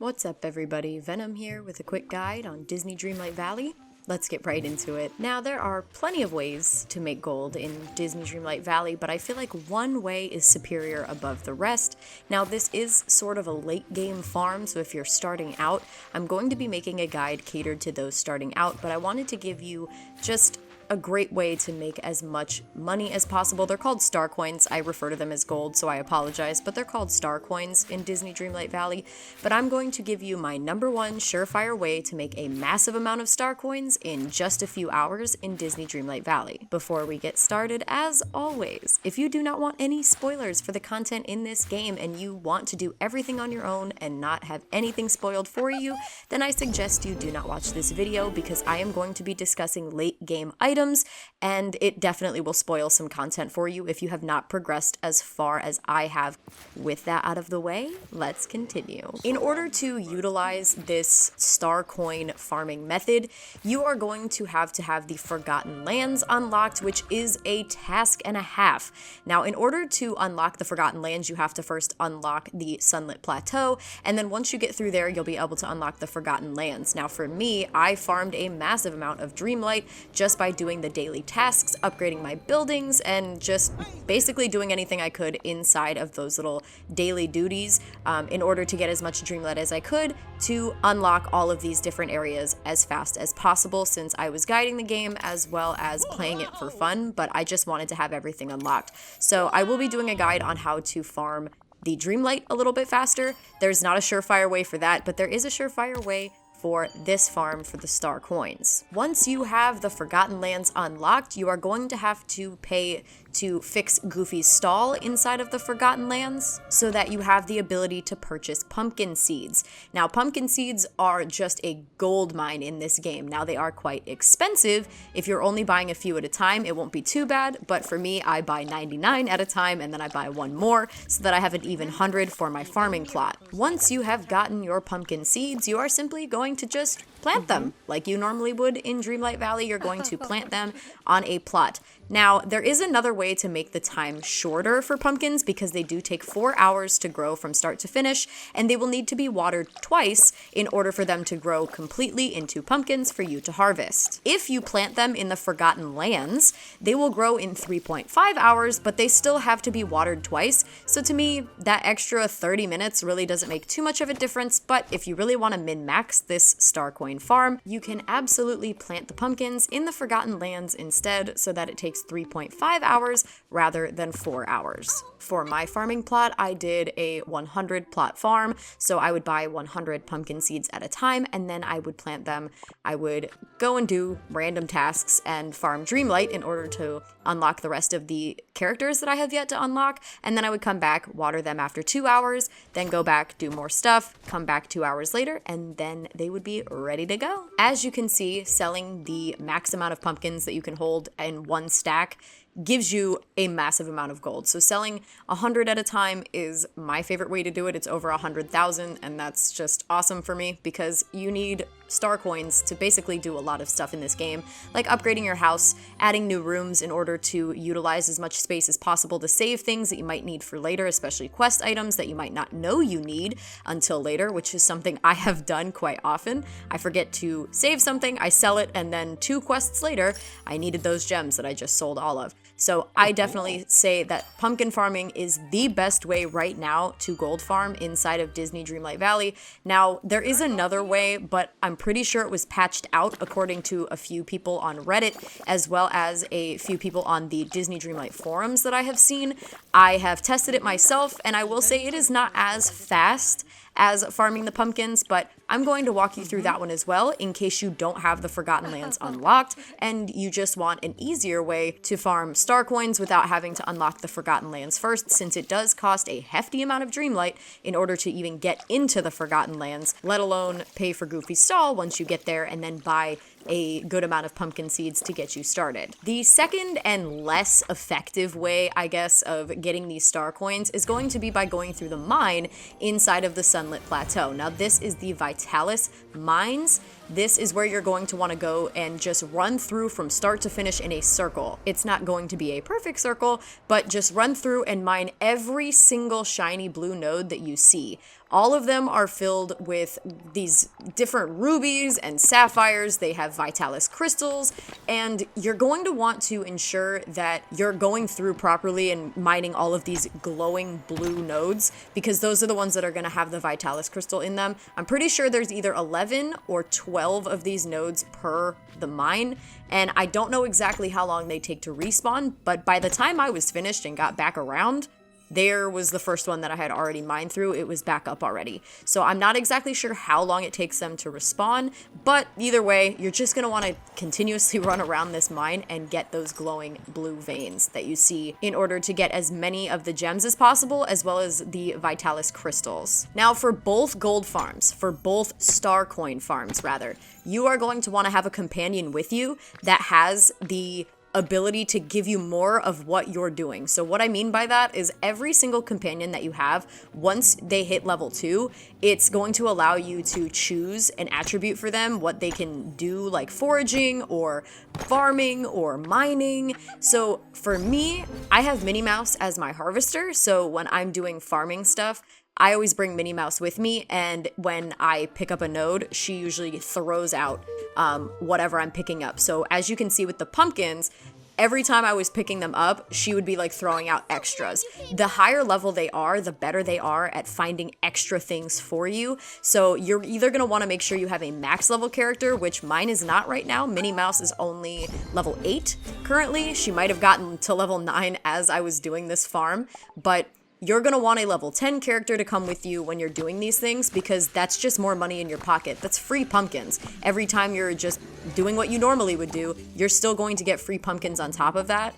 What's up everybody, Venom here with a quick guide on Disney Dreamlight Valley. Let's get right into it. Now, there are plenty of ways to make gold in Disney Dreamlight Valley, but I feel like one way is superior above the rest. Now, this is sort of a late game farm, so if you're starting out, I'm going to be making a guide catered to those starting out, but I wanted to give you just a great way to make as much money as possible. They're called star coins. I refer to them as gold, so I apologize, but they're called star coins in Disney Dreamlight Valley. But I'm going to give you my number one surefire way to make a massive amount of star coins in just a few hours in Disney Dreamlight Valley. Before we get started, as always, if you do not want any spoilers for the content in this game and you want to do everything on your own and not have anything spoiled for you, then I suggest you do not watch this video because I am going to be discussing late game items, and it definitely will spoil some content for you if you have not progressed as far as I have. With that out of the way, let's continue. In order to utilize this star coin farming method, you are going to have the Forgotten Lands unlocked, which is a task and a half. Now, in order to unlock the Forgotten Lands, you have to first unlock the Sunlit Plateau, and then once you get through there, you'll be able to unlock the Forgotten Lands. Now, for me, I farmed a massive amount of Dreamlight just by doing the daily tasks, upgrading my buildings, and just basically doing anything I could inside of those little daily duties in order to get as much Dreamlight as I could to unlock all of these different areas as fast as possible, since I was guiding the game as well as playing it for fun, but I just wanted to have everything unlocked. So I will be doing a guide on how to farm the Dreamlight a little bit faster. There's not a surefire way for that, but there is a surefire way for this farm for the star coins. Once you have the Forgotten Lands unlocked, you are going to have to pay to fix Goofy's stall inside of the Forgotten Lands so that you have the ability to purchase pumpkin seeds. Now, pumpkin seeds are just a gold mine in this game. Now, they are quite expensive. If you're only buying a few at a time, it won't be too bad, but for me, I buy 99 at a time and then I buy one more so that I have an even 100 for my farming plot. Once you have gotten your pumpkin seeds, you are simply going to just plant them like you normally would in Dreamlight Valley. You're going to plant them on a plot. Now, there is another way to make the time shorter for pumpkins because they do take 4 hours to grow from start to finish, and they will need to be watered twice in order for them to grow completely into pumpkins for you to harvest. If you plant them in the Forgotten Lands, they will grow in 3.5 hours, but they still have to be watered twice. So to me, that extra 30 minutes really doesn't make too much of a difference, but if you really want to min-max this star coin farm, you can absolutely plant the pumpkins in the Forgotten Lands instead so that it takes 3.5 hours rather than 4 hours. For my farming plot, I did a 100 plot farm, so I would buy 100 pumpkin seeds at a time, and then I would plant them. I would go and do random tasks and farm Dreamlight in order to unlock the rest of the characters that I have yet to unlock, and then I would come back, water them after 2 hours, then go back, do more stuff, come back 2 hours later, and then they would be ready to go. As you can see, selling the max amount of pumpkins that you can hold in one stack gives you a massive amount of gold. So selling 100 at a time is my favorite way to do it. It's over 100,000, and that's just awesome for me because you need star coins to basically do a lot of stuff in this game, like upgrading your house, adding new rooms in order to utilize as much space as possible to save things that you might need for later, especially quest items that you might not know you need until later, which is something I have done quite often. I forget to save something, I sell it, and then 2 quests later, I needed those gems that I just sold all of. So I definitely say that pumpkin farming is the best way right now to gold farm inside of Disney Dreamlight Valley. Now, there is another way, but I'm pretty sure it was patched out according to a few people on Reddit, as well as a few people on the Disney Dreamlight forums that I have seen. I have tested it myself, and I will say it is not as fast as farming the pumpkins, but I'm going to walk you through that one as well in case you don't have the Forgotten Lands unlocked and you just want an easier way to farm star coins without having to unlock the Forgotten Lands first, since it does cost a hefty amount of Dreamlight in order to even get into the Forgotten Lands, let alone pay for Goofy's stall once you get there and then buy a good amount of pumpkin seeds to get you started. The second and less effective way, I guess, of getting these star coins is going to be by going through the mine inside of the Sunlit Plateau. Now, this is the Vitalis mines. this is where you're going to want to go and just run through from start to finish in a circle. It's not going to be a perfect circle, but just run through and mine every single shiny blue node that you see. All of them are filled with these different rubies and sapphires. They have Vitalis crystals, and you're going to want to ensure that you're going through properly and mining all of these glowing blue nodes, because those are the ones that are going to have the Vitalis crystal in them. I'm pretty sure there's either 11 or 12 of these nodes per the mine, and I don't know exactly how long they take to respawn, but by the time I was finished and got back around, there was the first one that I had already mined through. It was back up already. So I'm not exactly sure how long it takes them to respawn, but either way, you're just going to want to continuously run around this mine and get those glowing blue veins that you see in order to get as many of the gems as possible, as well as the Vitalis crystals. Now, for both gold farms, for both star coin farms rather, you are going to want to have a companion with you that has the ability to give you more of what you're doing. So what I mean by that is every single companion that you have, once they hit level 2, it's going to allow you to choose an attribute for them, what they can do, like foraging or farming or mining. So for me, I have Minnie Mouse as my harvester, so when I'm doing farming stuff, I always bring Minnie Mouse with me, and when I pick up a node, she usually throws out whatever I'm picking up. So as you can see with the pumpkins, every time I was picking them up, she would be like throwing out extras. The higher level they are, the better they are at finding extra things for you. So you're either going to want to make sure you have a max level character, which mine is not right now. Minnie Mouse is only level 8 currently. She might have gotten to level 9 as I was doing this farm, but you're going to want a level 10 character to come with you when you're doing these things, because that's just more money in your pocket. That's free pumpkins. Every time you're just doing what you normally would do, you're still going to get free pumpkins on top of that,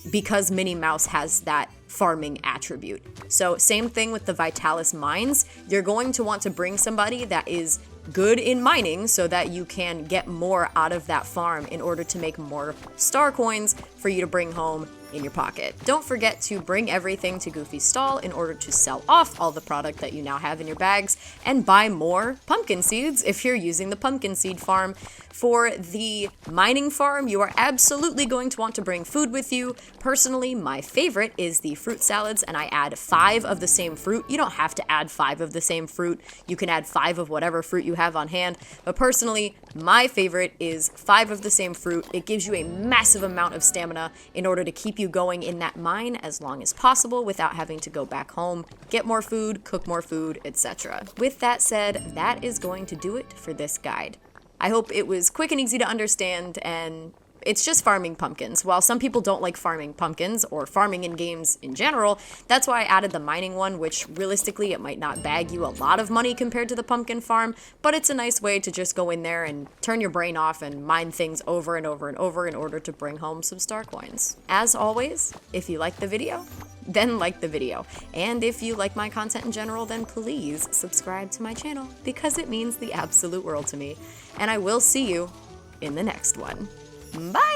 because Minnie Mouse has that farming attribute. So same thing with the Vitalis mines. You're going to want to bring somebody that is good in mining so that you can get more out of that farm in order to make more star coins for you to bring home in your pocket. Don't forget to bring everything to Goofy's stall in order to sell off all the product that you now have in your bags and buy more pumpkin seeds if you're using the pumpkin seed farm. For the mining farm, you are absolutely going to want to bring food with you. Personally, my favorite is the fruit salads, and I add 5 of the same fruit. You don't have to add 5 of the same fruit. You can add 5 of whatever fruit you have on hand. But personally, my favorite is 5 of the same fruit. It gives you a massive amount of stamina in order to keep you going in that mine as long as possible without having to go back home, get more food, cook more food, etc. With that said, that is going to do it for this guide. I hope it was quick and easy to understand, and it's just farming pumpkins. While some people don't like farming pumpkins or farming in games in general, that's why I added the mining one, which realistically it might not bag you a lot of money compared to the pumpkin farm, but it's a nice way to just go in there and turn your brain off and mine things over and over and over in order to bring home some star coins. As always, if you like the video, then like the video. And if you like my content in general, then please subscribe to my channel, because it means the absolute world to me. And I will see you in the next one. Bye!